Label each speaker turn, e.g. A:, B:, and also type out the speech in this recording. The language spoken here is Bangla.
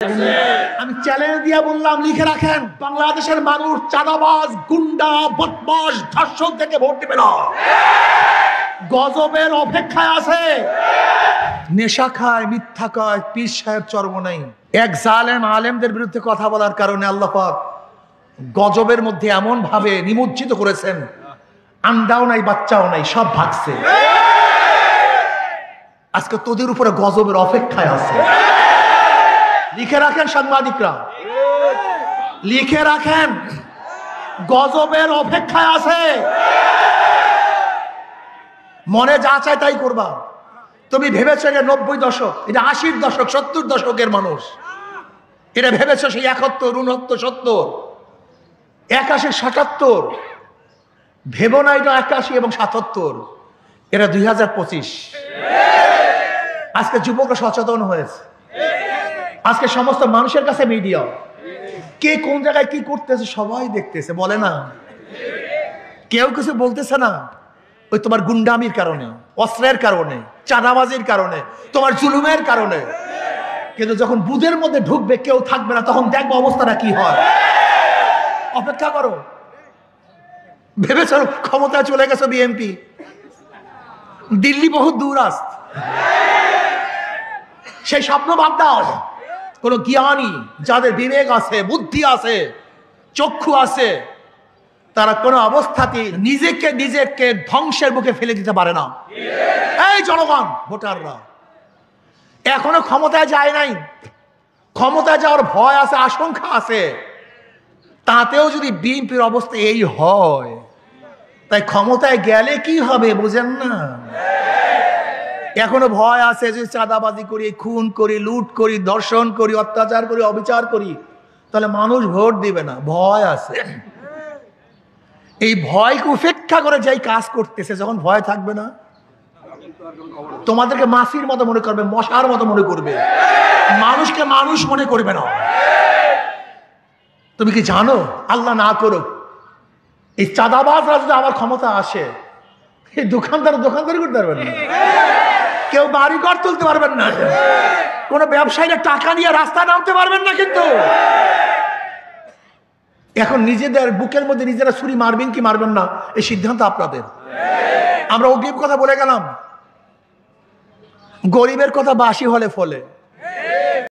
A: আমি চ্যালেঞ্জ দিয়ে বললাম, লিখে রাখেন, বাংলাদেশের মানুষ চাঁদাবাজ, গুন্ডা, বদমাশ, ধর্ষক থেকে ভোট দেবে না, গজবের অপেক্ষায় আছে। নেশা খায়, মিথ্যা কয়, পীর সাহেব চর্ম নাই। এক জালেম আলেমদের বিরুদ্ধে কথা বলার কারণে আল্লাহ পাক গজবের মধ্যে এমন ভাবে নিমজ্জিত করেছেন, আন্ডাও নাই, বাচ্চাও নাই, সব ভাগছে। আজকে তোদের উপরে গজবের অপেক্ষায় আছে। লিখে রাখেন সাংবাদিকরা, লিখে রাখেন, গজবের অপেক্ষায় আছে। মনে যা চায় তাই করবা। তুমি ভেবেছো যে 90 দশক, এটা 80 দশক, 70 দশকের মানুষ, এটা ভেবেছো সেই 71, 69, 70, 81, 77, ভেবো না এটা 81 এবং 77, এটা 2025। আজকে যুবকরা সচেতন হয়েছে, আজকে সমস্ত মানুষের কাছে মিডিয়া, কে কোন জায়গায় কি করতেছে সবাই দেখতেছে, বলে না, কেউ কিছু বলতেছে না। ওই তোমার গুন্ডামির কারণে, অস্ত্রের কারণে, চাঁদাবাজির কারণে, তোমার জুলুমের কারণে। কিন্তু যখন বুধের মধ্যে ঢুকবে, কেউ থাকবে না, তখন দেখবো অবস্থাটা কি হয়। অপেক্ষা করো। ভেবেছো ক্ষমতায় চলে গেছো বিএনপি, দিল্লি বহুত দূর আস, সেই স্বপ্ন বাদ দাও। কোন জ্ঞানী, যাদের বিবেক আছে, বুদ্ধি আছে, চক্ষু আছে, তারা কোনো অবস্থাতে নিজেকে ধ্বংসের মুখে ফেলে দিতে পারে না। এই জনগণ, ভোটাররা এখনো ক্ষমতায় যায় নাই, ক্ষমতায় যাওয়ার ভয় আছে, আশঙ্কা আছে। তাতেও যদি বিএনপির অবস্থা এই হয়, তাই ক্ষমতায় গেলে কি হবে বুঝেন না? এখনো ভয় আছে, যদি চাঁদাবাজি করি, খুন করি, লুট করি, ধর্ষণ করি, অত্যাচার করি, অবিচার করি, তাহলে মানুষ ভোট দিবে না, ভয় আছে। এই ভয়কে উপেক্ষা করে যাই কাজ করতেছে, যখন ভয় থাকবে না, তোমাদেরকে মাছির মতো মনে করবে, মশার মতো মনে করবে, মানুষকে মানুষ মনে করবে না। তুমি কি জানো, আল্লাহ না করুক, এই চাঁদাবাজরা যদি আবার ক্ষমতা আসে, এই দোকানদারি করতে পারবেন না, কেউ বাড়ি ঘর তুলতে পারবেন না, কোন ব্যবসায়ীরা টাকা নিয়ে রাস্তায় নামতে পারবেন না। কিন্তু এখন নিজেদের বুকের মধ্যে নিজেরা ছুরি মারবেন কি মারবেন না, এই সিদ্ধান্ত আপনাদের। আমরা অগ্রিম কথা বলে গেলাম, গরিবের কথা বাসি হলে ফলে।